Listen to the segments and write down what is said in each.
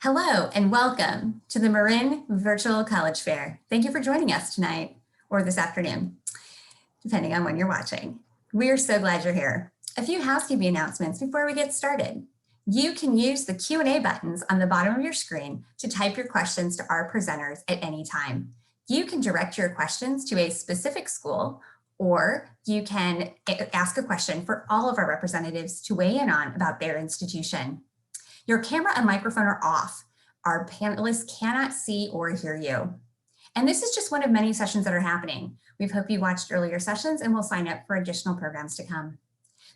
Hello and welcome to the Marin Virtual College Fair. Thank you for joining us tonight or this afternoon, depending on when you're watching. We are so glad you're here. A few housekeeping announcements before we get started. You can use the Q&A buttons on the bottom of your screen to type your questions to our presenters at any time. You can direct your questions to a specific school, or you can ask a question for all of our representatives to weigh in on about their institution. Your camera and microphone are off. Our panelists cannot see or hear you. And this is just one of many sessions that are happening. We hope you watched earlier sessions and will sign up for additional programs to come.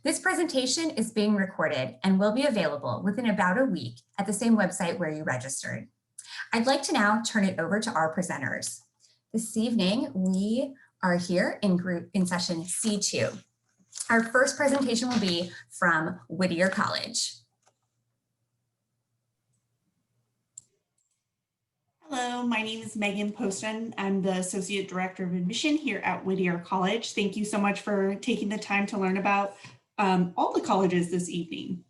This presentation is being recorded and will be available within about a week at the same website where you registered. I'd like to now turn it over to our presenters. This evening, we are here in session C2. Our first presentation will be from Whittier College. Hello, my name is Megan Poston. I'm the Associate Director of Admission here at Whittier College. Thank you so much for taking the time to learn about all the colleges this evening.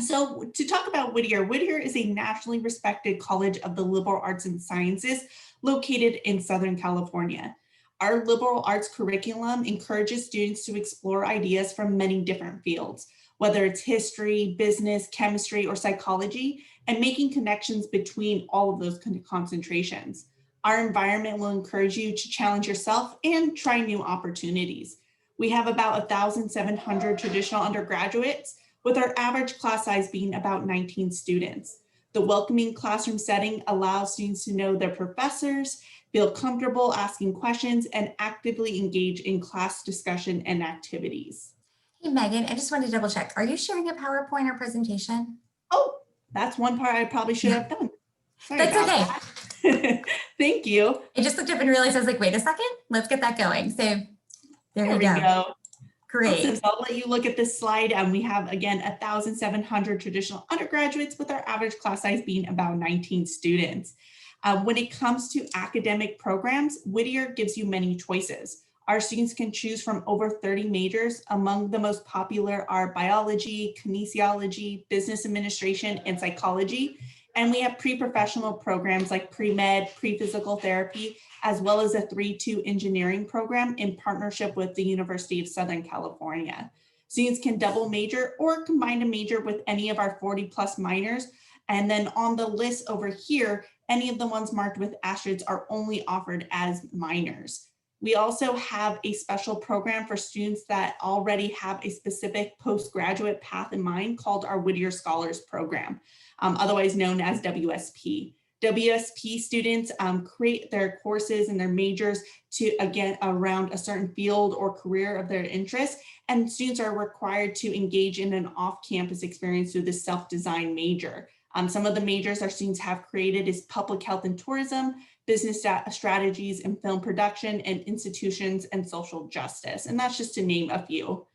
So to talk about Whittier, Whittier is a nationally respected college of the liberal arts and sciences located in Southern California. Our liberal arts curriculum encourages students to explore ideas from many different fields, whether it's history, business, chemistry, or psychology, and making connections between all of those concentrations. Our environment will encourage you to challenge yourself and try new opportunities. We have about 1,700 traditional undergraduates, with our average class size being about 19 students. The welcoming classroom setting allows students to know their professors, feel comfortable asking questions, and actively engage in class discussion and activities. Hey, Megan, I just wanted to double check. Are you sharing a PowerPoint or presentation? Oh, that's one part I probably should have done. Sorry That's okay. that. Thank you. I just looked up and realized I was like, wait a second, let's get that going. So there we go. Great. Awesome. So I'll let you look at this slide. We have, again, 1,700 traditional undergraduates, with our average class size being about 19 students. When it comes to academic programs, Whittier gives you many choices. Our students can choose from over 30 majors. Among the most popular are biology, kinesiology, business administration, and psychology. And we have pre-professional programs like pre-med, pre-physical therapy, as well as a 3-2 engineering program in partnership with the University of Southern California. Students can double major or combine a major with any of our 40+ minors. And then on the list over here, any of the ones marked with asterisks are only offered as minors. We also have a special program for students that already have a specific postgraduate path in mind called our Whittier Scholars Program, otherwise known as WSP. WSP students create their courses and their majors to, again, around a certain field or career of their interest, and students are required to engage in an off-campus experience through the self-design major. Some of the majors our students have created is public health and tourism, business strategies and film production, and institutions and social justice. And that's just to name a few.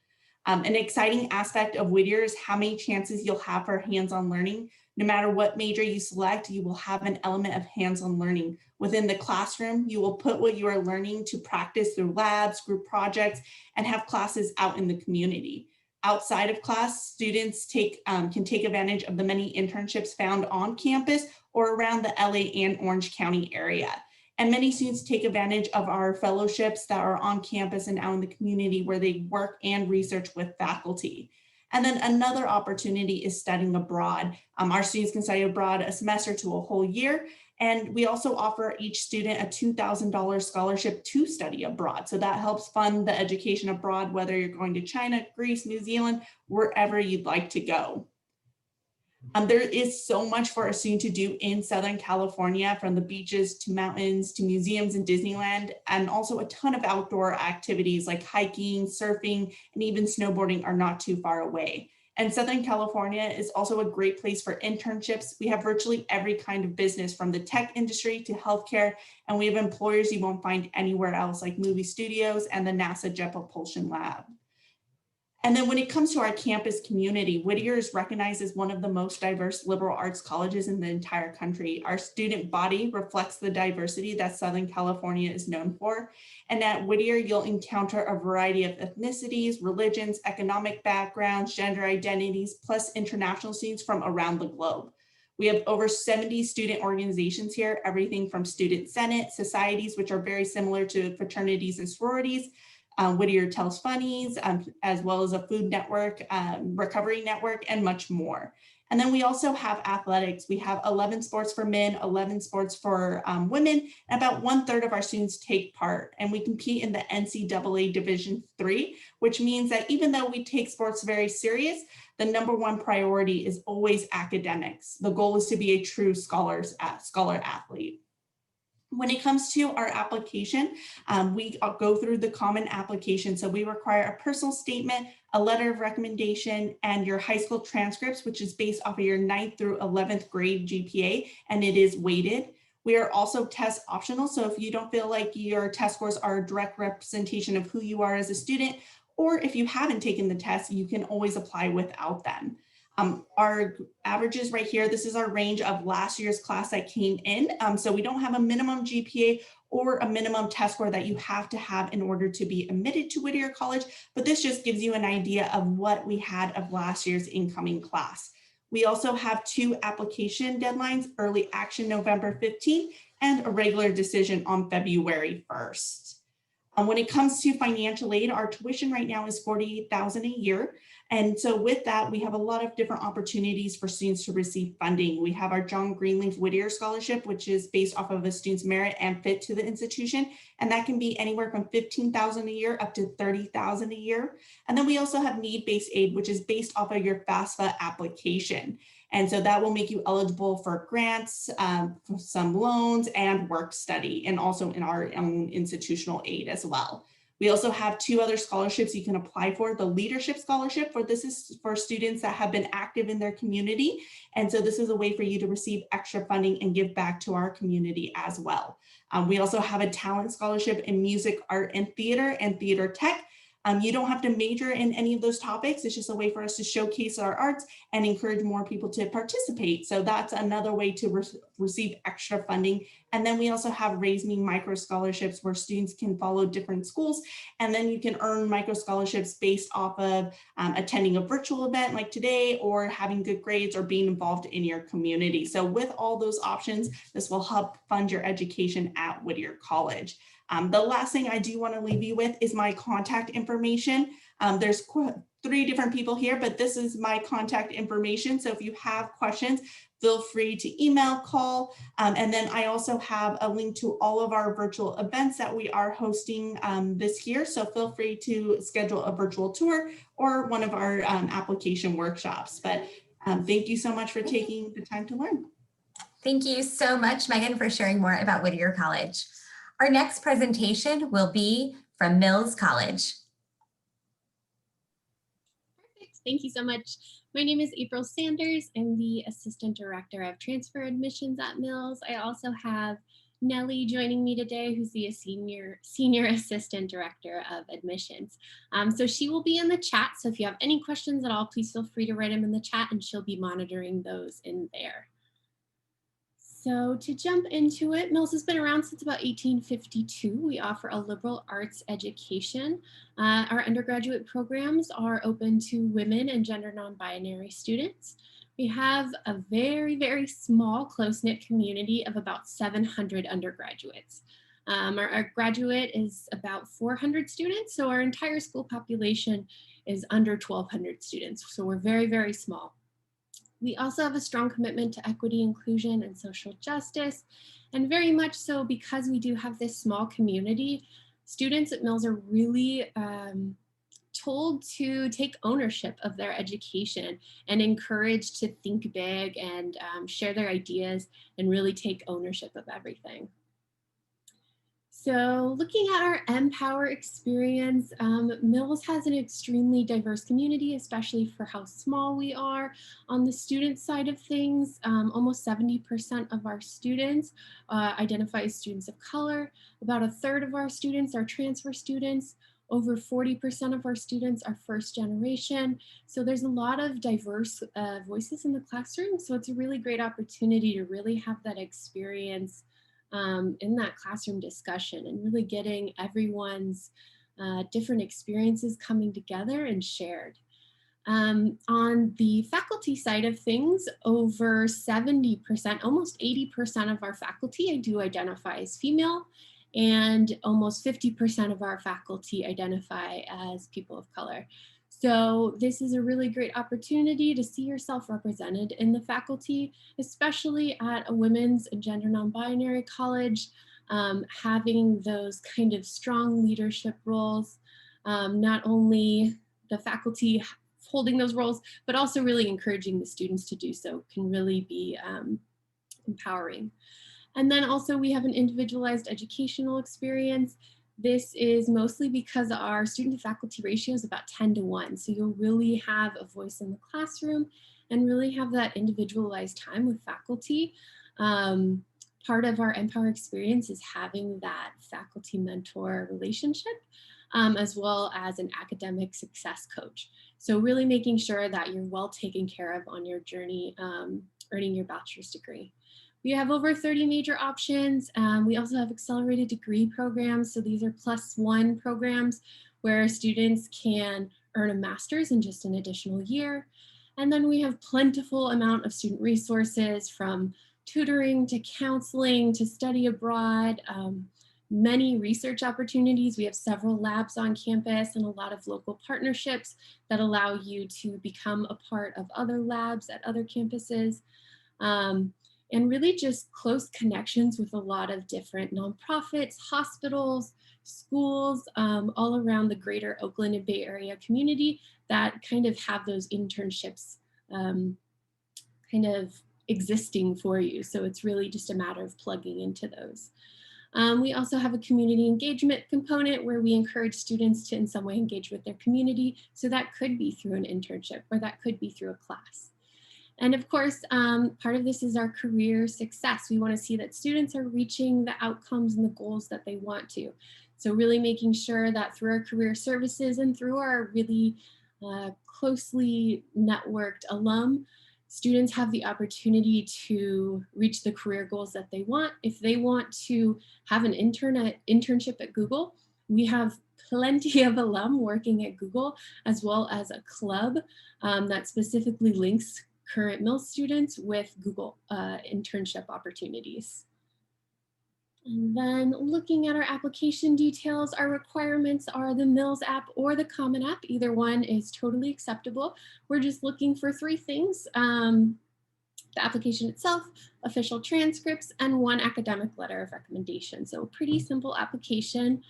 An exciting aspect of Whittier is how many chances you'll have for hands-on learning. No matter what major you select, you will have an element of hands-on learning. Within the classroom, you will put what you are learning to practice through labs, group projects, and have classes out in the community. Outside of class, students can take advantage of the many internships found on campus or around the LA and Orange County area. And many students take advantage of our fellowships that are on campus and out in the community, where they work and research with faculty. And then another opportunity is studying abroad. Our students can study abroad a semester to a whole year. And we also offer each student a $2,000 scholarship to study abroad. So that helps fund the education abroad, whether you're going to China, Greece, New Zealand, wherever you'd like to go. There is so much for a student to do in Southern California, from the beaches to mountains to museums and Disneyland, and also a ton of outdoor activities like hiking, surfing, and even snowboarding are not too far away. And Southern California is also a great place for internships. We have virtually every kind of business, from the tech industry to healthcare, and we have employers you won't find anywhere else, like movie studios and the NASA Jet Propulsion Lab. And then when it comes to our campus community, Whittier is recognized as one of the most diverse liberal arts colleges in the entire country. Our student body reflects the diversity that Southern California is known for. And at Whittier, you'll encounter a variety of ethnicities, religions, economic backgrounds, gender identities, plus international students from around the globe. We have over 70 student organizations here, everything from student senate, societies, which are very similar to fraternities and sororities, Whittier Tells Funnies, as well as a food network, recovery network, and much more. And then we also have athletics. We have 11 sports for men, 11 sports for women, and about 1/3 of our students take part. And we compete in the NCAA Division III, which means that even though we take sports very serious, the #1 priority is always academics. The goal is to be a true scholar athlete. When it comes to our application, we go through the common application. So we require a personal statement, a letter of recommendation, and your high school transcripts, which is based off of your 9th through 11th grade GPA, and it is weighted. We are also test optional. So if you don't feel like your test scores are a direct representation of who you are as a student, or if you haven't taken the test, you can always apply without them. Our averages right here, this is our range of last year's class that came in. So we don't have a minimum GPA or a minimum test score that you have to have in order to be admitted to Whittier College, but this just gives you an idea of what we had of last year's incoming class. We also have 2 application deadlines, early action November 15th and a regular decision on February 1st. When it comes to financial aid, our tuition right now is $48,000 a year. And so with that, we have a lot of different opportunities for students to receive funding. We have our John Greenleaf Whittier Scholarship, which is based off of a student's merit and fit to the institution. And that can be anywhere from $15,000 a year up to $30,000 a year. And then we also have need-based aid, which is based off of your FAFSA application. And so that will make you eligible for grants, for some loans, and work study, and also in our own institutional aid as well. We also have 2 other scholarships you can apply for. The Leadership Scholarship, this is for students that have been active in their community. And so this is a way for you to receive extra funding and give back to our community as well. We also have a Talent Scholarship in music, art, and theater tech. You don't have to major in any of those topics. It's just a way for us to showcase our arts and encourage more people to participate. So that's another way to receive extra funding. And then we also have Raise Me micro scholarships where students can follow different schools. And then you can earn micro scholarships based off of attending a virtual event like today, or having good grades, or being involved in your community. So with all those options, this will help fund your education at Whittier College. The last thing I do want to leave you with is my contact information. There's 3 different people here, but this is my contact information. So if you have questions, feel free to email, call, and then I also have a link to all of our virtual events that we are hosting this year. So feel free to schedule a virtual tour or one of our application workshops. But thank you so much for taking the time to learn. Thank you so much, Megan, for sharing more about Whittier College. Our next presentation will be from Mills College. Perfect. Thank you so much. My name is April Sanders. I'm the Assistant Director of Transfer Admissions at Mills. I also have Nellie joining me today, who's the Senior Assistant Director of Admissions. So she will be in the chat. So if you have any questions at all, please feel free to write them in the chat, and she'll be monitoring those in there. So to jump into it, Mills has been around since about 1852. We offer a liberal arts education. Our undergraduate programs are open to women and gender non-binary students. We have a very, very small, close-knit community of about 700 undergraduates. Our graduate is about 400 students, so our entire school population is under 1,200 students. So we're very, very small. We also have a strong commitment to equity, inclusion, and social justice. And very much so, because we do have this small community, students at Mills are really told to take ownership of their education and encouraged to think big and share their ideas and really take ownership of everything. So looking at our Empower experience, Mills has an extremely diverse community, especially for how small we are. On the student side of things, almost 70% of our students identify as students of color. About 1/3 of our students are transfer students. Over 40% of our students are first generation. So there's a lot of diverse voices in the classroom. So it's a really great opportunity to really have that experience in that classroom discussion and really getting everyone's different experiences coming together and shared. On the faculty side of things, over 70%, almost 80% of our faculty do identify as female, and almost 50% of our faculty identify as people of color. So this is a really great opportunity to see yourself represented in the faculty, especially at a women's and gender non-binary college, having those kind of strong leadership roles, not only the faculty holding those roles, but also really encouraging the students to do so can really be empowering. And then also we have an individualized educational experience. This is mostly because our student to faculty ratio is about 10-to-1. So you'll really have a voice in the classroom and really have that individualized time with faculty. Part of our Empower experience is having that faculty mentor relationship, as well as an academic success coach. So really making sure that you're well taken care of on your journey earning your bachelor's degree. We have over 30 major options. We also have accelerated degree programs. So these are +1 programs where students can earn a master's in just an additional year. And then we have plentiful amount of student resources, from tutoring to counseling to study abroad, many research opportunities. We have several labs on campus and a lot of local partnerships that allow you to become a part of other labs at other campuses. And really just close connections with a lot of different nonprofits, hospitals, schools, all around the greater Oakland and Bay Area community that kind of have those internships kind of existing for you. So it's really just a matter of plugging into those. We also have a community engagement component where we encourage students to in some way engage with their community. So that could be through an internship, or that could be through a class. And of course, part of this is our career success. We want to see that students are reaching the outcomes and the goals that they want to. So really making sure that through our career services and through our really closely networked alum, students have the opportunity to reach the career goals that they want. If they want to have an internship at Google, we have plenty of alum working at Google, as well as a club that specifically links current Mills students with Google internship opportunities. And then looking at our application details, our requirements are the Mills app or the Common App. Either one is totally acceptable. We're just looking for 3 things: the application itself, official transcripts, and 1 academic letter of recommendation. So a pretty simple application.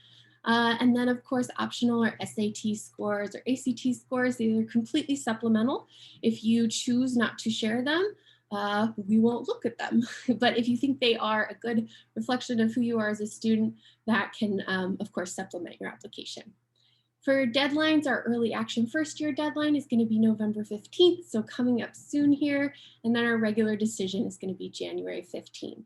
And then of course, optional are SAT scores or ACT scores. These are completely supplemental. If you choose not to share them, we won't look at them. But if you think they are a good reflection of who you are as a student, that can, of course, supplement your application. For deadlines, our early action first year deadline is going to be November 15th, so coming up soon here. And then our regular decision is going to be January 15th.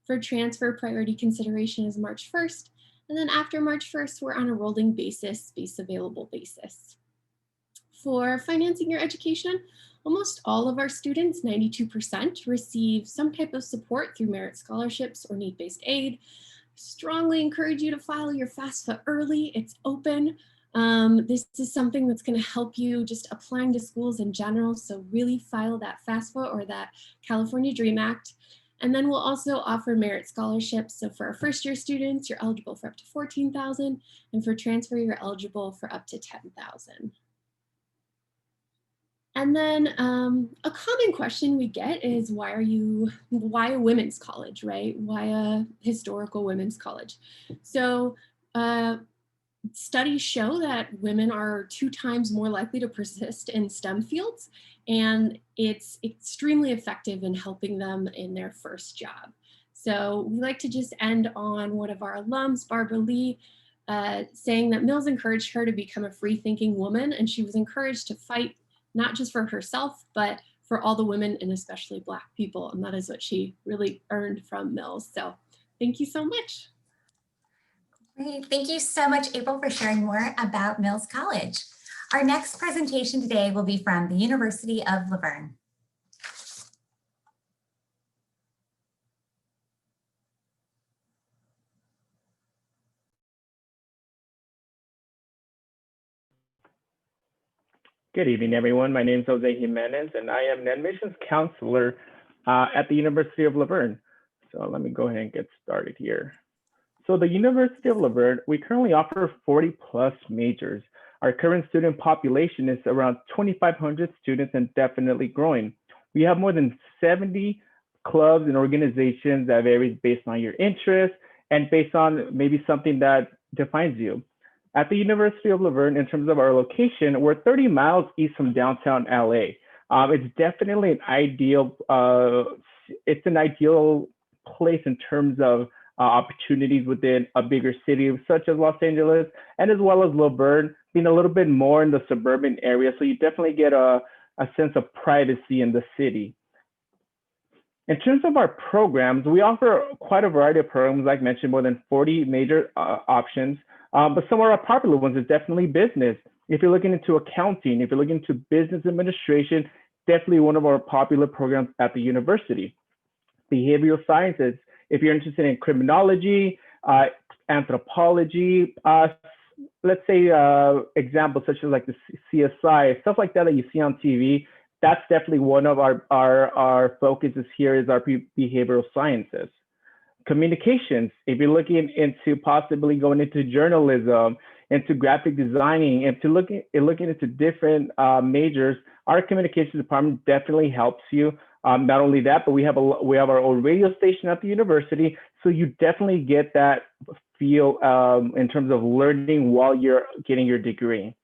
For transfer, priority consideration is March 1st. And then after March 1st, we're on a rolling basis, space available basis. For financing your education, almost all of our students, 92%, receive some type of support through merit scholarships or need-based aid. Strongly encourage you to file your FAFSA early. It's open. This is something that's going to help you just applying to schools in general. So really file that FAFSA or that California Dream Act. And then we'll also offer merit scholarships. So for our first year students, you're eligible for up to $14,000, and for transfer, you're eligible for up to $10,000. And then a common question we get is, why a women's college, right? Why a historical women's college? So studies show that women are 2 times more likely to persist in STEM fields, and it's extremely effective in helping them in their first job. So we like to just end on one of our alums, Barbara Lee, saying that Mills encouraged her to become a free-thinking woman, and she was encouraged to fight not just for herself, but for all the women and especially Black people. And that is what she really earned from Mills. So thank you so much. Great. Thank you so much, April, for sharing more about Mills College. Our next presentation today will be from the University of Verne. Good evening, everyone. My name is Jose Jimenez, and I am an admissions counselor at the University of Laverne. So let me go ahead and get started here. So the University of Laverne, we currently offer 40 plus majors. Our current student population is around 2,500 students and definitely growing. We have more than 70 clubs and organizations that varies based on your interests and based on maybe something that defines you. At the University of Laverne, in terms of our location, we're 30 miles east from downtown LA. It's definitely an ideal place in terms of opportunities within a bigger city such as Los Angeles, and as well as Laverne being a little bit more in the suburban area. So you definitely get a sense of privacy in the city. In terms of our programs, we offer quite a variety of programs, like mentioned, more than 40 major options. But some of our popular ones is definitely business. If you're looking into accounting, if you're looking into business administration, definitely one of our popular programs at the university. Behavioral sciences, if you're interested in criminology, anthropology, let's say examples such as like the CSI, stuff like that that you see on TV, that's definitely one of our focuses here is our behavioral sciences. Communications, if you're looking into possibly going into journalism, into graphic designing, looking into different majors, our communications department definitely helps you. Not only that, but we have our own radio station at the university, so you definitely get that feel in terms of learning while you're getting your degree.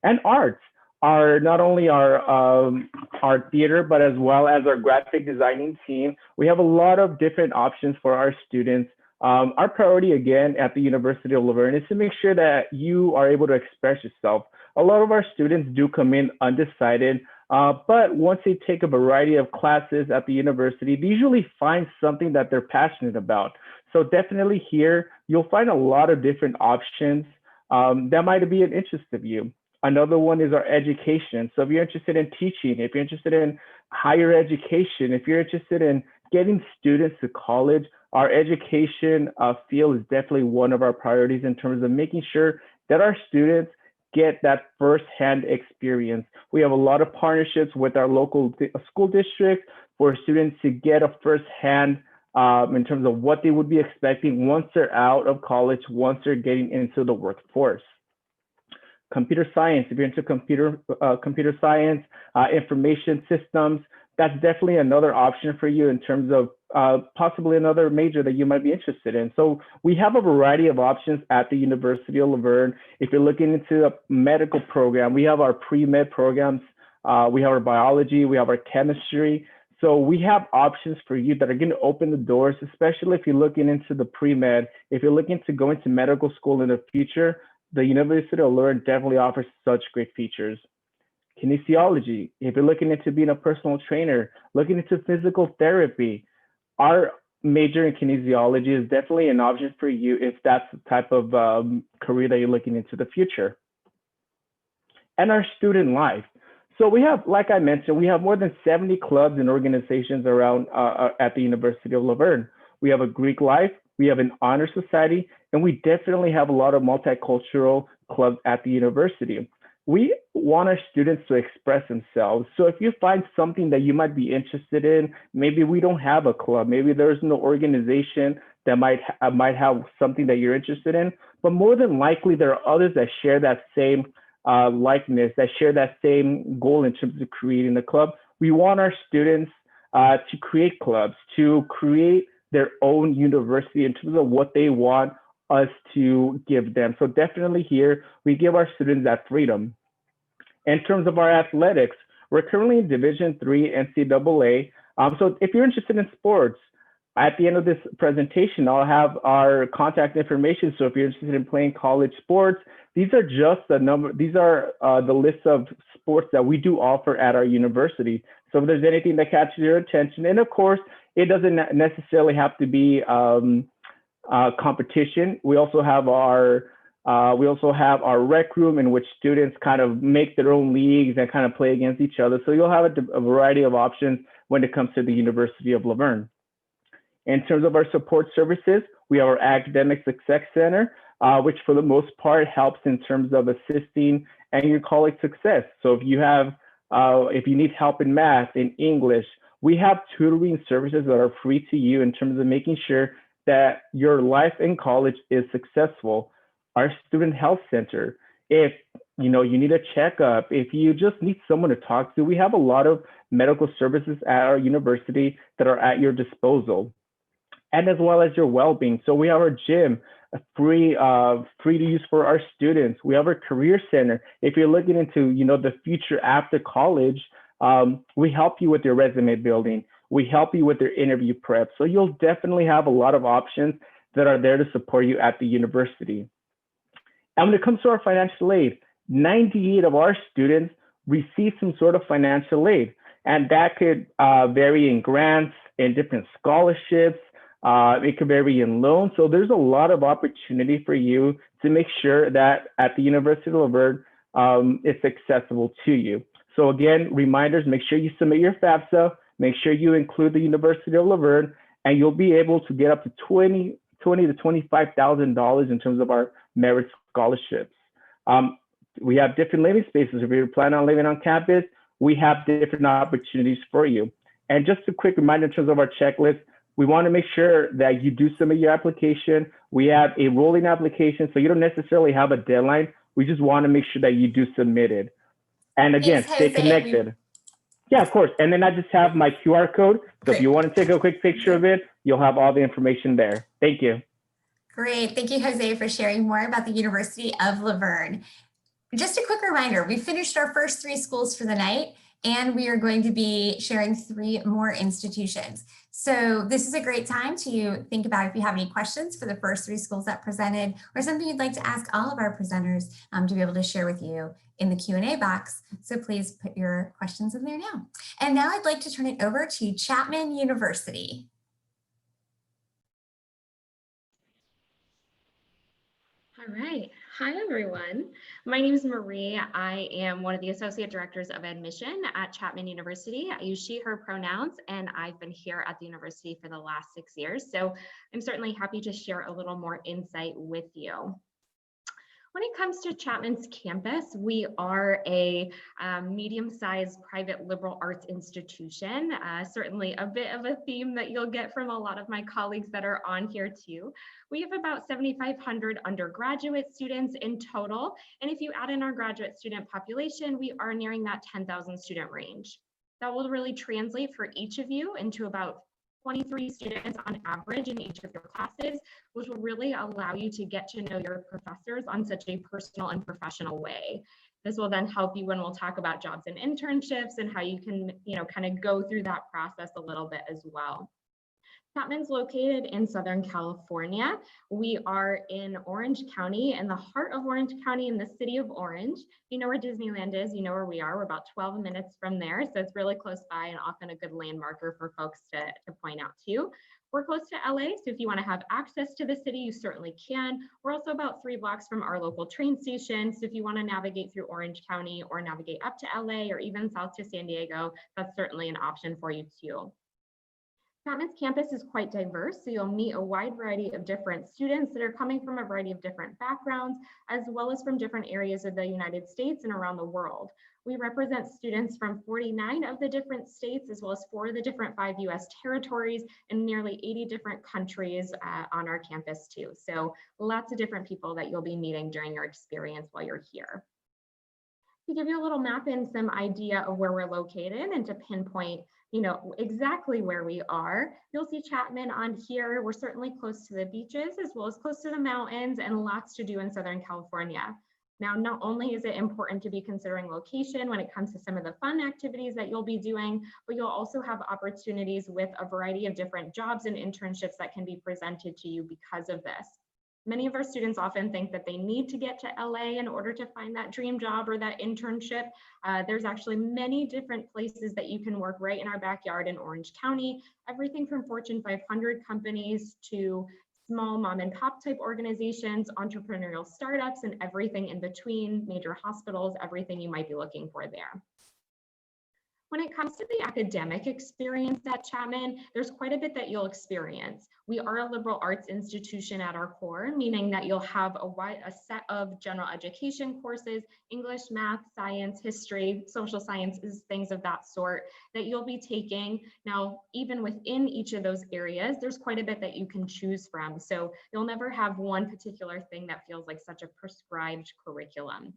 And arts are not only our theater, but as well as our graphic designing team. We have a lot of different options for our students. Our priority, again, at the University of Laverne is to make sure that you are able to express yourself. A lot of our students do come in undecided, but once they take a variety of classes at the university, they usually find something that they're passionate about. So definitely here, you'll find a lot of different options that might be an interest of you. Another one is our education. So if you're interested in teaching, if you're interested in higher education, if you're interested in getting students to college, our education field is definitely one of our priorities in terms of making sure that our students get that firsthand experience. We have a lot of partnerships with our local school districts for students to get a firsthand in terms of what they would be expecting once they're out of college, once they're getting into the workforce. Computer science, if you're into computer science, information systems, that's definitely another option for you in terms of possibly another major that you might be interested in. So we have a variety of options at the University of Laverne. If you're looking into a medical program, we have our pre-med programs, we have our biology, we have our chemistry. So we have options for you that are going to open the doors, especially if you're looking into the pre-med. If you're looking to go into medical school in the future, the University of Laverne definitely offers such great features. Kinesiology, if you're looking into being a personal trainer, looking into physical therapy, our major in kinesiology is definitely an option for you if that's the type of career that you're looking into the future. And our student life. So we have, like I mentioned, we have more than 70 clubs and organizations around at the University of Laverne. We have a Greek life, we have an honor society, and we definitely have a lot of multicultural clubs at the university. We want our students to express themselves. So if you find something that you might be interested in, maybe we don't have a club, maybe there's no organization that might have something that you're interested in, but more than likely there are others that share that same likeness, that share that same goal in terms of creating a club. We want our students to create clubs, to create their own university in terms of what they want us to give them. So definitely here, we give our students that freedom. In terms of our athletics, we're currently in Division III NCAA. So if you're interested in sports, at the end of this presentation, I'll have our contact information. So if you're interested in playing college sports, these are just the list of sports that we do offer at our university. So if there's anything that catches your attention, and of course, it doesn't necessarily have to be competition. We also have our rec room in which students kind of make their own leagues and kind of play against each other. So you'll have a variety of options when it comes to the University of Laverne. In terms of our support services, we have our Academic Success Center, which for the most part helps in terms of assisting and your college success. So if you need help in math, in English, we have tutoring services that are free to you in terms of making sure that your life in college is successful. Our student health center, if you need a checkup, if you just need someone to talk to, we have a lot of medical services at our university that are at your disposal, and as well as your well-being. So we have our gym, free to use for our students. We have our career center. If you're looking into the future after college, we help you with your resume building. We help you with your interview prep. So you'll definitely have a lot of options that are there to support you at the university. And when it comes to our financial aid, 98 of our students receive some sort of financial aid. And that could vary in grants, in different scholarships. It could vary in loans. So there's a lot of opportunity for you to make sure that at the University of Laverne, it's accessible to you. So again, reminders, make sure you submit your FAFSA, make sure you include the University of Laverne, and you'll be able to get up to $20,000 to $25,000 in terms of our merit scholarships. We have different living spaces. If you're planning on living on campus, we have different opportunities for you. And just a quick reminder in terms of our checklist, we want to make sure that you do submit your application. We have a rolling application, so you don't necessarily have a deadline. We just want to make sure that you do submit it. And again, stay connected. Yeah, of course. And then I just have my QR code. So if you want to take a quick picture of it, you'll have all the information there. Thank you. Great. Thank you, Jose, for sharing more about the University of Laverne. Just a quick reminder, we finished our first 3 schools for the night, and we are going to be sharing 3 more institutions. So this is a great time to think about if you have any questions for the first 3 schools that presented, or something you'd like to ask all of our presenters to be able to share with you in the Q&A box. So please put your questions in there now. And now I'd like to turn it over to Chapman University. All right. Hi, everyone. My name is Marie. I am one of the Associate Directors of Admission at Chapman University. I use she, her pronouns, and I've been here at the university for the last 6 years. So I'm certainly happy to share a little more insight with you. When it comes to Chapman's campus, we are a medium-sized private liberal arts institution, certainly a bit of a theme that you'll get from a lot of my colleagues that are on here too. We have about 7,500 undergraduate students in total, and if you add in our graduate student population, we are nearing that 10,000 student range. That will really translate for each of you into about 23 students on average in each of your classes, which will really allow you to get to know your professors on such a personal and professional way. This will then help you when we'll talk about jobs and internships and how you can, kind of go through that process a little bit as well. Chapman's located in Southern California. We are in Orange County, in the heart of Orange County, in the city of Orange. You know where Disneyland is, you know where we are. We're about 12 minutes from there, so it's really close by and often a good landmarker for folks to point out to. We're close to LA, so if you want to have access to the city, you certainly can. We're also about 3 blocks from our local train station, so if you want to navigate through Orange County or navigate up to LA or even south to San Diego, that's certainly an option for you too. Chapman's campus is quite diverse, so you'll meet a wide variety of different students that are coming from a variety of different backgrounds, as well as from different areas of the United States and around the world. We represent students from 49 of the different states, as well as 4 of the different 5 US territories and nearly 80 different countries on our campus too. So lots of different people that you'll be meeting during your experience while you're here. To give you a little map and some idea of where we're located and to pinpoint exactly where we are, you'll see Chapman on here. We're certainly close to the beaches as well as close to the mountains and lots to do in Southern California. Now, not only is it important to be considering location when it comes to some of the fun activities that you'll be doing, but you'll also have opportunities with a variety of different jobs and internships that can be presented to you because of this. Many of our students often think that they need to get to LA in order to find that dream job or that internship. There's actually many different places that you can work right in our backyard in Orange County, everything from Fortune 500 companies to small mom and pop type organizations, entrepreneurial startups, and everything in between, major hospitals, everything you might be looking for there. When it comes to the academic experience at Chapman, there's quite a bit that you'll experience. We are a liberal arts institution at our core, meaning that you'll have a set of general education courses, English, math, science, history, social sciences, things of that sort that you'll be taking. Now, even within each of those areas, there's quite a bit that you can choose from. So you'll never have one particular thing that feels like such a prescribed curriculum.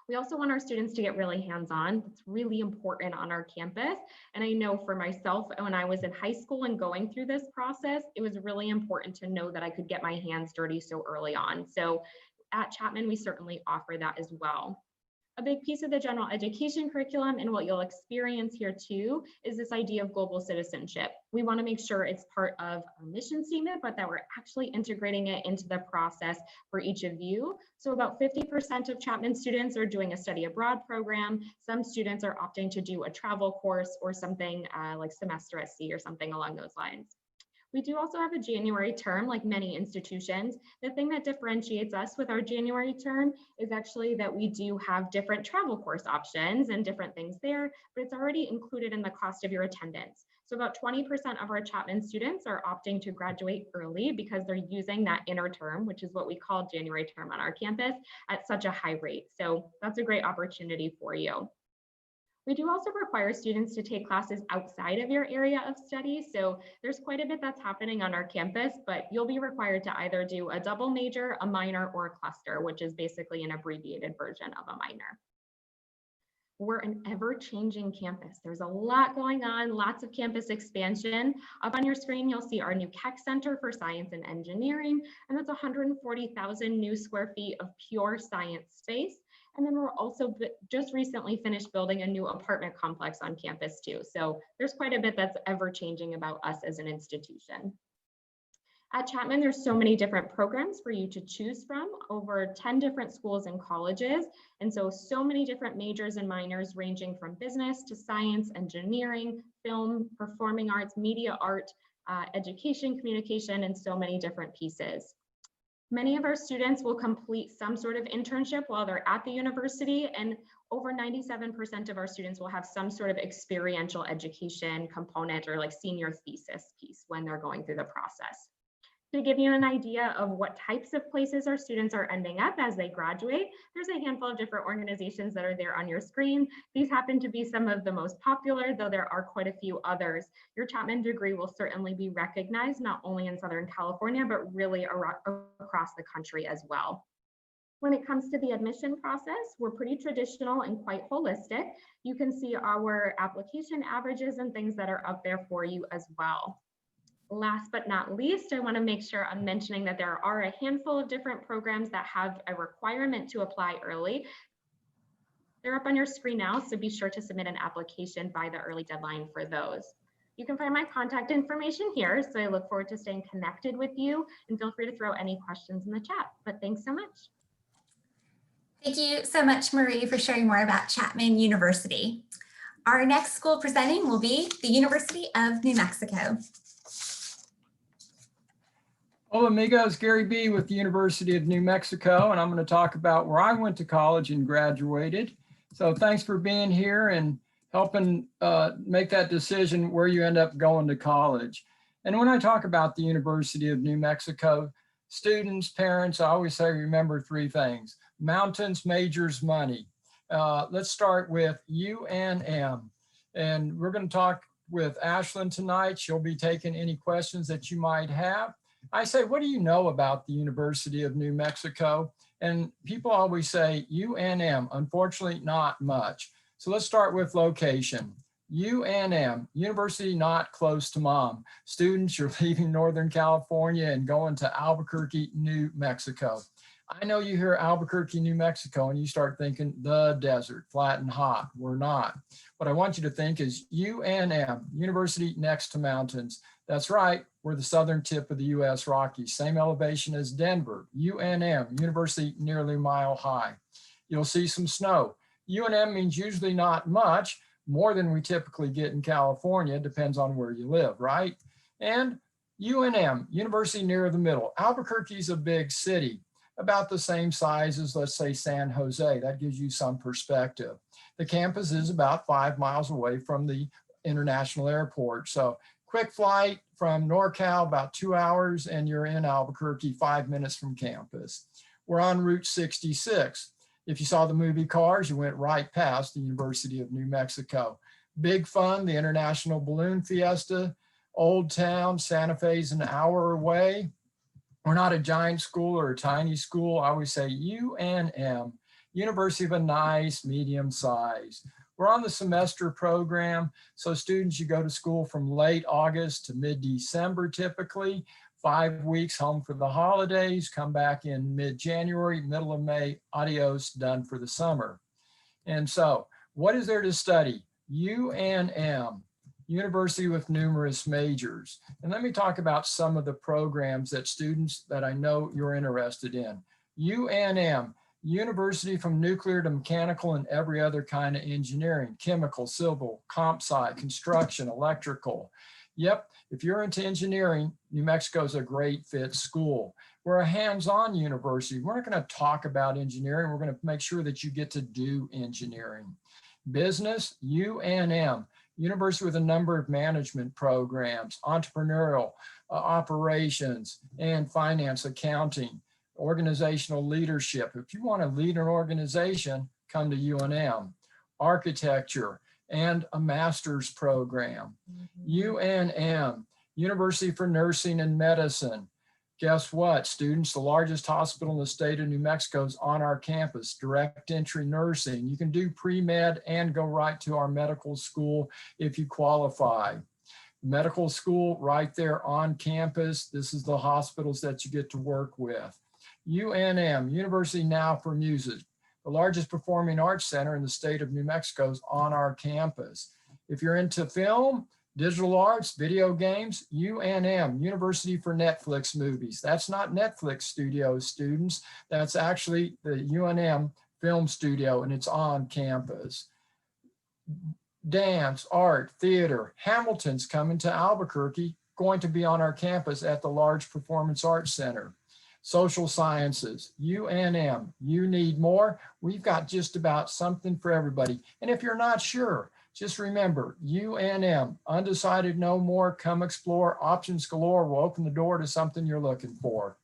We also want our students to get really hands-on. It's really important on our campus. And I know for myself, when I was in high school and going through this process, it was really important to know that I could get my hands dirty so early on. So at Chapman, we certainly offer that as well. A big piece of the general education curriculum and what you'll experience here too is this idea of global citizenship. We want to make sure it's part of our mission statement, but that we're actually integrating it into the process for each of you. So about 50% of Chapman students are doing a study abroad program. Some students are opting to do a travel course or something like semester at sea or something along those lines. We do also have a January term, like many institutions. The thing that differentiates us with our January term is actually that we do have different travel course options and different things there, but it's already included in the cost of your attendance. So about 20% of our Chapman students are opting to graduate early because they're using that inner term, which is what we call January term on our campus, at such a high rate. So that's a great opportunity for you. We do also require students to take classes outside of your area of study. So there's quite a bit that's happening on our campus, but you'll be required to either do a double major, a minor, or a cluster, which is basically an abbreviated version of a minor. We're an ever-changing campus. There's a lot going on, lots of campus expansion. Up on your screen, you'll see our new CAC Center for Science and Engineering, and that's 140,000 new square feet of pure science space. And then we're also just recently finished building a new apartment complex on campus too. So there's quite a bit that's ever changing about us as an institution. At Chapman, there's so many different programs for you to choose from, over 10 different schools and colleges. And so many different majors and minors ranging from business to science, engineering, film, performing arts, media art, education, communication, and so many different pieces. Many of our students will complete some sort of internship while they're at the university, and over 97% of our students will have some sort of experiential education component or like senior thesis piece when they're going through the process. To give you an idea of what types of places our students are ending up as they graduate, there's a handful of different organizations that are there on your screen. These happen to be some of the most popular, though there are quite a few others. Your Chapman degree will certainly be recognized not only in Southern California, but really across the country as well. When it comes to the admission process, we're pretty traditional and quite holistic. You can see our application averages and things that are up there for you as well. Last but not least, I want to make sure I'm mentioning that there are a handful of different programs that have a requirement to apply early. They're up on your screen now, so be sure to submit an application by the early deadline for those. You can find my contact information here, so I look forward to staying connected with you, and feel free to throw any questions in the chat. But thanks so much. Thank you so much, Marie, for sharing more about Chapman University. Our next school presenting will be the University of New Mexico. Hola amigos, Gary B. with the University of New Mexico, and I'm going to talk about where I went to college and graduated. So thanks for being here and helping make that decision where you end up going to college. And when I talk about the University of New Mexico, students, parents, I always say remember three things: mountains, majors, money. Let's start with UNM. And we're going to talk with Ashlyn tonight. She'll be taking any questions that you might have. I say, what do you know about the University of New Mexico? And people always say UNM, unfortunately not much. So let's start with location. UNM, University Not Close to Mom. Students, you're leaving Northern California and going to Albuquerque, New Mexico. I know you hear Albuquerque, New Mexico, and you start thinking the desert, flat and hot. We're not. What I want you to think is UNM, University Next to Mountains. That's right, we're the southern tip of the US Rockies, same elevation as Denver. UNM, University nearly mile high. You'll see some snow. UNM means usually not much, more than we typically get in California, depends on where you live, right? And UNM, University near the middle. Albuquerque's a big city. about the same size as, let's say, San Jose. That gives you some perspective. The campus is about 5 miles away from the international airport. So quick flight from NorCal, about 2 hours, and you're in Albuquerque 5 minutes from campus. We're on Route 66. If you saw the movie Cars, you went right past the University of New Mexico. Big fun, the International Balloon Fiesta, Old Town, Santa Fe's an hour away. We're not a giant school or a tiny school. I always say UNM, University of a nice medium size. We're on the semester program. So students, you go to school from late August to mid-December typically, 5 weeks home for the holidays, come back in mid-January, middle of May, adios, done for the summer. And so what is there to study? UNM, University with numerous majors. And let me talk about some of the programs that students that I know you're interested in. UNM, University from nuclear to mechanical and every other kind of engineering, chemical, civil, comp sci, construction, electrical. Yep, if you're into engineering, New Mexico is a great fit school. We're a hands-on university. We're not going to talk about engineering. We're going to make sure that you get to do engineering. Business, UNM, University with a number of management programs, entrepreneurial, operations, and finance, accounting, organizational leadership. If you want to lead an organization, come to UNM. Architecture and a master's program. UNM, University for Nursing and Medicine. Guess what, students? The largest hospital in the state of New Mexico is on our campus, direct entry nursing. You can do pre-med and go right to our medical school if you qualify. Medical school right there on campus. This is the hospitals that you get to work with. UNM, University Now for Music, the largest performing arts center in the state of New Mexico is on our campus. If you're into film, digital arts, video games, UNM, University for Netflix movies. That's not Netflix Studios, students. That's actually the UNM film studio, and it's on campus. Dance, art, theater. Hamilton's coming to Albuquerque, going to be on our campus at the large Performance Arts Center. Social sciences, UNM, you need more. We've got just about something for everybody. And if you're not sure, just remember, UNM, undecided no more, come explore, options galore, will open the door to something you're looking for.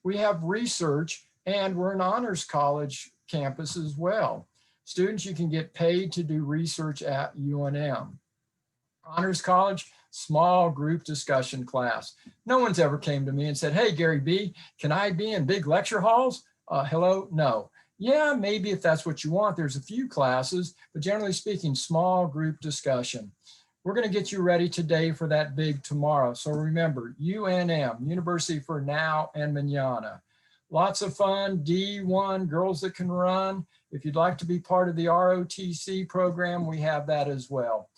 We have research, and we're an honors college campus as well. Students, you can get paid to do research at UNM. Honors college, small group discussion class. No one's ever came to me and said, hey, Gary B, can I be in big lecture halls? Hello, no. Yeah, maybe if that's what you want, there's a few classes, but generally speaking, small group discussion. We're going to get you ready today for that big tomorrow. So remember, UNM, University for Now and Mañana. Lots of fun, D1, girls that can run. If you'd like to be part of the ROTC program, we have that as well.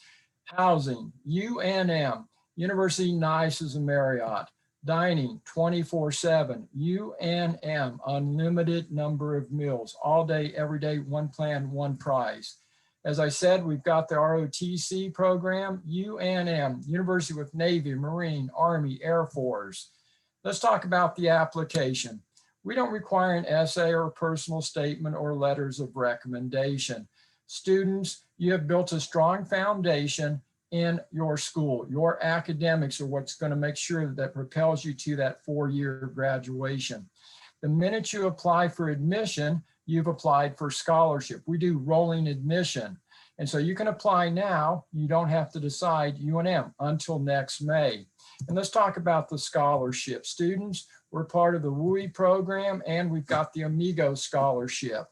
Housing, UNM, University Nice as a Marriott. Dining, 24/7, UNM, unlimited number of meals, all day, every day, one plan, one price. As I said, we've got the ROTC program, UNM, University with Navy, Marine, Army, Air Force. Let's talk about the application. We don't require an essay or a personal statement or letters of recommendation. Students, you have built a strong foundation in your school. Your academics are what's going to make sure that propels you to that 4-year graduation. The minute you apply for admission, you've applied for scholarship. We do rolling admission. And so you can apply now. You don't have to decide UNM until next May. And let's talk about the scholarship. Students, we're part of the WUI program, and we've got the Amigo scholarship.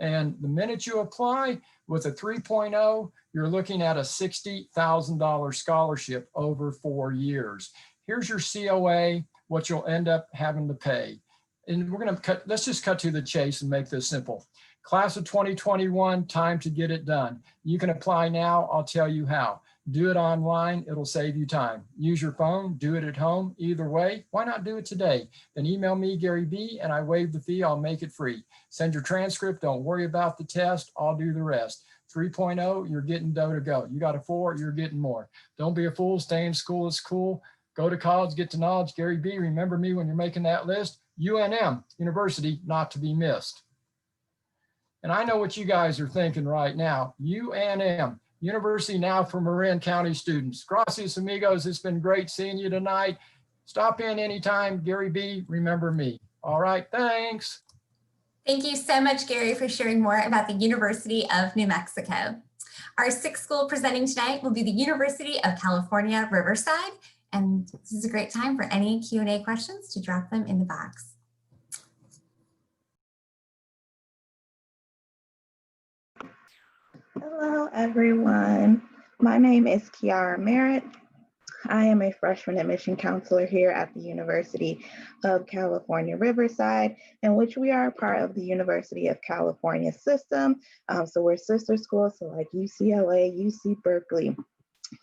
And the minute you apply with a 3.0, you're looking at a $60,000 scholarship over 4 years. Here's your COA, what you'll end up having to pay. And we're gonna let's just cut to the chase and make this simple. Class of 2021, time to get it done. You can apply now, I'll tell you how. Do it online, it'll save you time. Use your phone, do it at home, either way. Why not do it today? Then email me, Gary B, and I waive the fee, I'll make it free. Send your transcript, don't worry about the test, I'll do the rest. 3.0, you're getting dough to go. You got a 4, you're getting more. Don't be a fool, stay in school, it's cool. Go to college, get to knowledge. Gary B, remember me when you're making that list. UNM, University not to be missed. And I know what you guys are thinking right now. UNM, University now for Marin County students. Gracias, amigos. It's been great seeing you tonight. Stop in anytime. Gary B, remember me. All right, thanks. Thank you so much, Gary, for sharing more about the University of New Mexico. Our sixth school presenting tonight will be the University of California, Riverside. And this is a great time for any Q&A questions to drop them in the box. Hello, everyone. My name is Kiara Merritt. I am a freshman admission counselor here at the University of California, Riverside, in which we are a part of the University of California system. So we're sister schools, so like UCLA, UC Berkeley,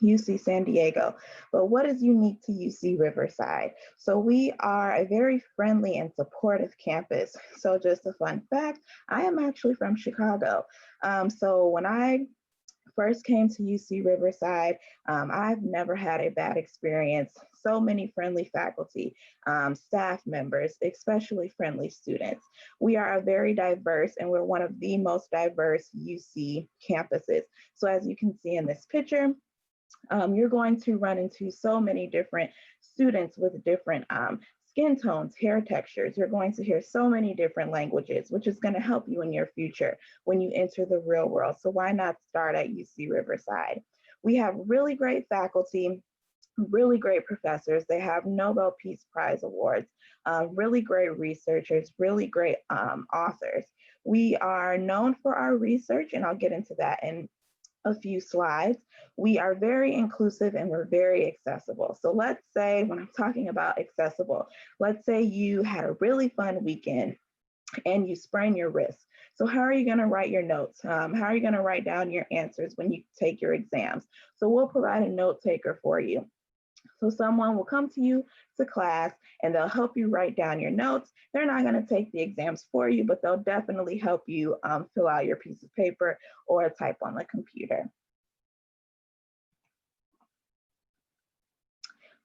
UC San Diego. But what is unique to UC Riverside? So we are a very friendly and supportive campus. So just a fun fact, I am actually from Chicago. So when I first came to UC Riverside, I've never had a bad experience. So many friendly faculty, staff members, especially friendly students. We are a very diverse, and we're one of the most diverse UC campuses. So as you can see in this picture, you're going to run into so many different students with different skin tones, hair textures. You're going to hear so many different languages, which is going to help you in your future when you enter the real world. So why not start at UC Riverside? We have really great faculty, really great professors. They have Nobel Peace Prize awards, really great researchers, really great authors. We are known for our research, and I'll get into that in a few slides. We are very inclusive and we're very accessible. So let's say, when I'm talking about accessible, let's say you had a really fun weekend and you sprain your wrist. So how are you going to write your notes? How are you going to write down your answers when you take your exams? So we'll provide a note taker for you. So someone will come to you to class and they'll help you write down your notes. They're not going to take the exams for you, but they'll definitely help you fill out your piece of paper or type on the computer.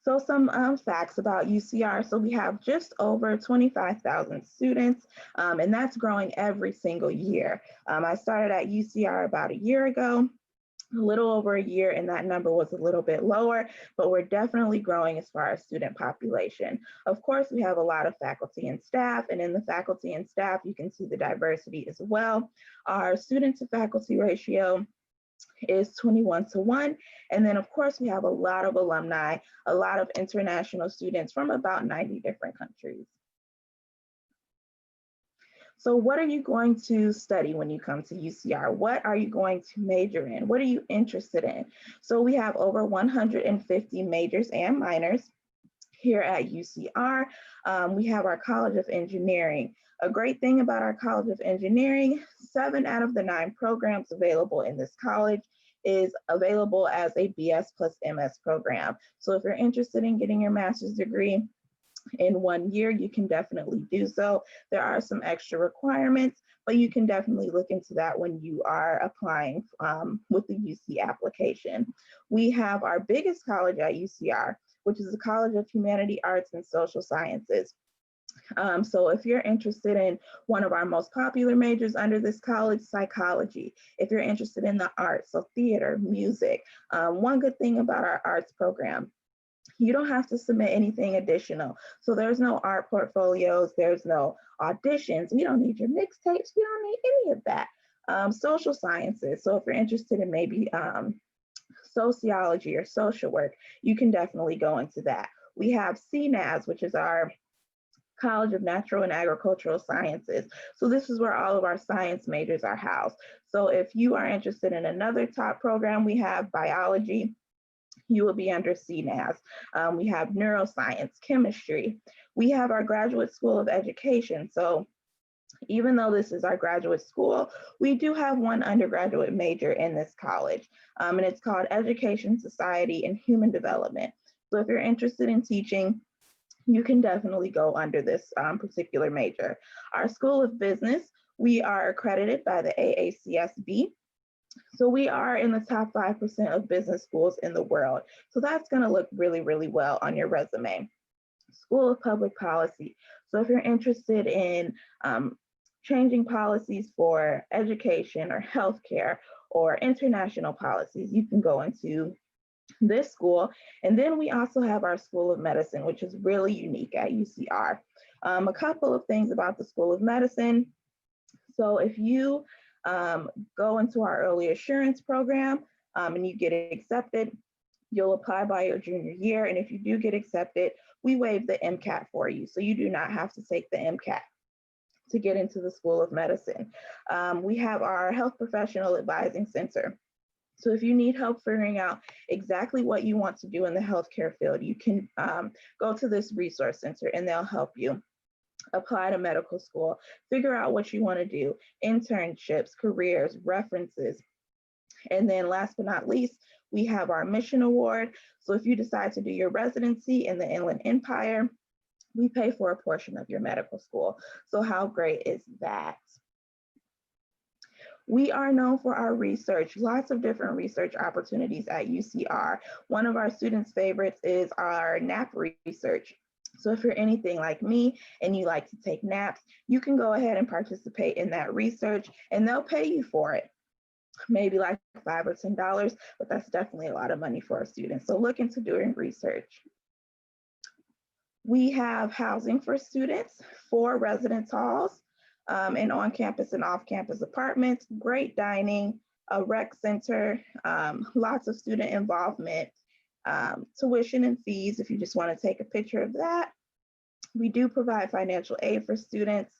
So some facts about UCR. So we have just over 25,000 students, and that's growing every single year. I started at UCR about a year ago, a little over a year, and that number was a little bit lower, but we're definitely growing as far as student population. Of course, we have a lot of faculty and staff, and in the faculty and staff, you can see the diversity as well. Our student to faculty ratio is 21:1. And then of course, we have a lot of alumni, a lot of international students from about 90 different countries. So what are you going to study when you come to UCR? What are you going to major in? What are you interested in? So we have over 150 majors and minors here at UCR. We have our College of Engineering. A great thing about our College of Engineering, 7 out of the 9 programs available in this college is available as a BS plus MS program. So if you're interested in getting your master's degree in 1 year, you can definitely do so. There are some extra requirements, but you can definitely look into that when you are applying with the UC application. We have our biggest college at UCR, which is the College of Humanity, Arts, and Social Sciences. So if you're interested in one of our most popular majors under this college, psychology. If you're interested in the arts, so theater, music. One good thing about our arts program, you don't have to submit anything additional. So there's no art portfolios, there's no auditions. We don't need your mixtapes, we don't need any of that. Social sciences, so if you're interested in maybe sociology or social work, you can definitely go into that. We have CNAS, which is our College of Natural and Agricultural Sciences. So this is where all of our science majors are housed. So if you are interested in another top program, we have biology, you will be under CNAS. We have neuroscience, chemistry. We have our Graduate School of Education. So even though this is our graduate school, we do have one undergraduate major in this college, and it's called Education, Society, and Human Development. So if you're interested in teaching, you can definitely go under this particular major. Our School of Business, we are accredited by the AACSB. So we are in the top 5% of business schools in the world. So that's going to look really, really well on your resume. School of Public Policy. So if you're interested in changing policies for education or healthcare or international policies, you can go into this school. And then we also have our School of Medicine, which is really unique at UCR. A couple of things about the School of Medicine. So if you go into our early assurance program and you get accepted, you'll apply by your junior year. And if you do get accepted, we waive the MCAT for you. So you do not have to take the MCAT to get into the School of Medicine. We have our Health Professional Advising Center. So if you need help figuring out exactly what you want to do in the healthcare field, you can go to this resource center and they'll help you apply to medical school, figure out what you want to do, internships, careers, references. And then last but not least, we have our Mission Award. So if you decide to do your residency in the Inland Empire, we pay for a portion of your medical school. So how great is that? We are known for our research, lots of different research opportunities at UCR. One of our students' favorites is our nap research. So if you're anything like me and you like to take naps, you can go ahead and participate in that research and they'll pay you for it. Maybe like $5 or $10, but that's definitely a lot of money for a student. So look into doing research. We have housing for students, 4 residence halls, and on-campus and off-campus apartments, great dining, a rec center, lots of student involvement, tuition and fees if you just want to take a picture of that. We do provide financial aid for students,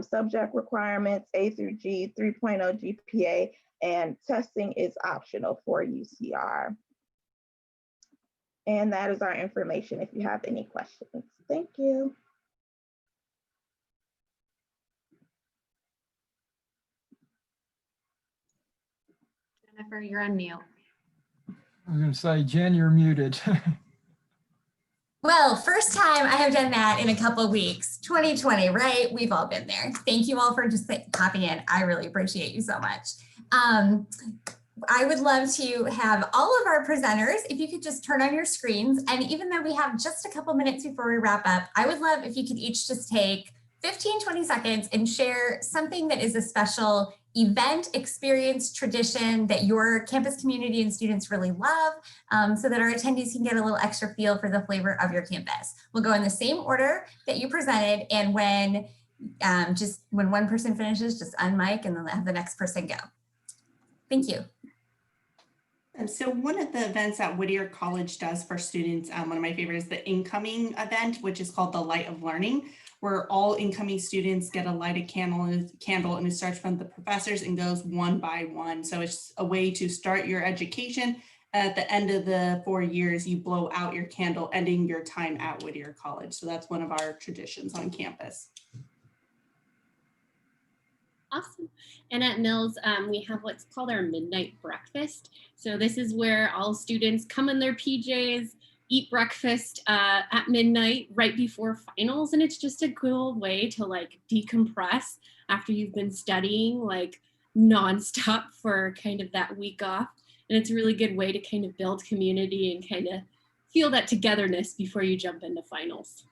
subject requirements, A through G, 3.0 GPA, and testing is optional for UCR. And that is our information if you have any questions. Thank you. Jennifer, you're on mute. I was going to say, Jen, you're muted. Well, first time I have done that in a couple of weeks, 2020, right? We've all been there. Thank you all for just popping in. I really appreciate you so much. I would love to have all of our presenters, if you could just turn on your screens. And even though we have just a couple minutes before we wrap up, I would love if you could each just take 15, 20 seconds and share something that is a special event, experience, tradition that your campus community and students really love, so that our attendees can get a little extra feel for the flavor of your campus. We'll go in the same order that you presented, and when one person finishes, just unmic and then have the next person go. Thank you. And so one of the events that Whittier College does for students, one of my favorites is the incoming event, which is called the Light of Learning, where all incoming students get a lighted candle and it starts from the professors and goes one by one. So it's a way to start your education. At the end of the 4 years, you blow out your candle, ending your time at Whittier College. So that's one of our traditions on campus. Awesome. And at Mills, we have what's called our midnight breakfast. So this is where all students come in their PJs, eat breakfast at midnight right before finals. And it's just a cool way to like decompress after you've been studying like nonstop for kind of that week off. And it's a really good way to kind of build community and kind of feel that togetherness before you jump into finals.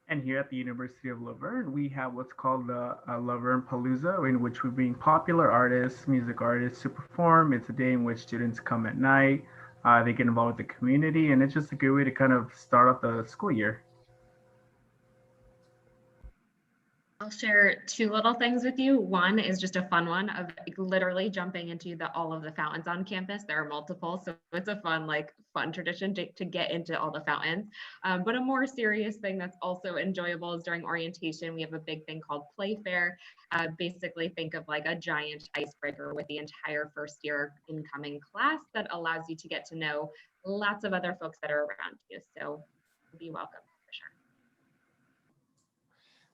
And here at the University of Laverne, we have what's called the Laverne Palooza, in which we bring popular artists, music artists to perform. It's a day in which students come at night, they get involved with the community, and it's just a good way to kind of start off the school year. I'll share 2 little things with you. One is just a fun one of literally jumping into all of the fountains on campus. There are multiple, so it's a fun tradition to get into all the fountains. But a more serious thing that's also enjoyable is during orientation, we have a big thing called Playfair. Basically think of like a giant icebreaker with the entire first year incoming class that allows you to get to know lots of other folks that are around you. So be welcome.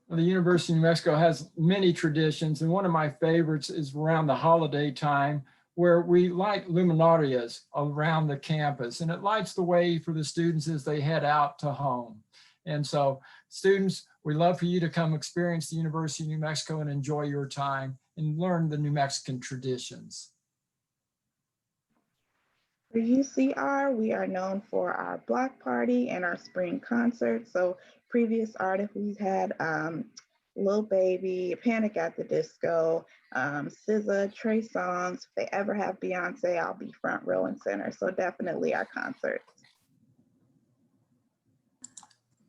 Well, the University of New Mexico has many traditions, and one of my favorites is around the holiday time, where we light luminarias around the campus, and it lights the way for the students as they head out to home. And so students, we love for you to come experience the University of New Mexico and enjoy your time and learn the New Mexican traditions. For UCR, we are known for our block party and our spring concert. So previous artists we've had Lil Baby, Panic at the Disco, SZA, Trey Songz. If they ever have Beyonce, I'll be front row and center. So definitely our concerts.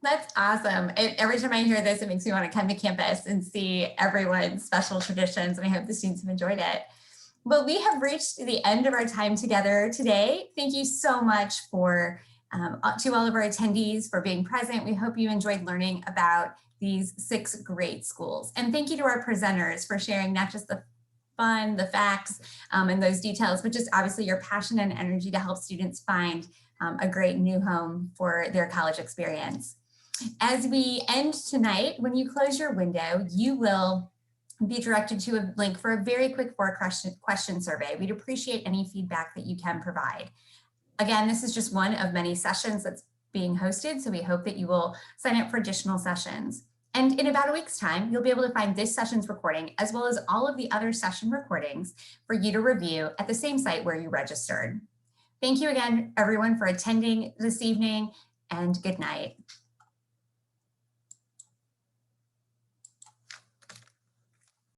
That's awesome. Every time I hear this, it makes me want to come to campus and see everyone's special traditions, and I hope the students have enjoyed it. Well, we have reached the end of our time together today. Thank you so much for to all of our attendees for being present. We hope you enjoyed learning about these 6 great schools. And thank you to our presenters for sharing not just the fun, the facts, and those details, but just obviously your passion and energy to help students find a great new home for their college experience. As we end tonight, when you close your window, you will be directed to a link for a very quick 4-question survey. We'd appreciate any feedback that you can provide. Again, this is just one of many sessions that's being hosted, so we hope that you will sign up for additional sessions. And in about a week's time, you'll be able to find this session's recording as well as all of the other session recordings for you to review at the same site where you registered. Thank you again, everyone, for attending this evening, and good night.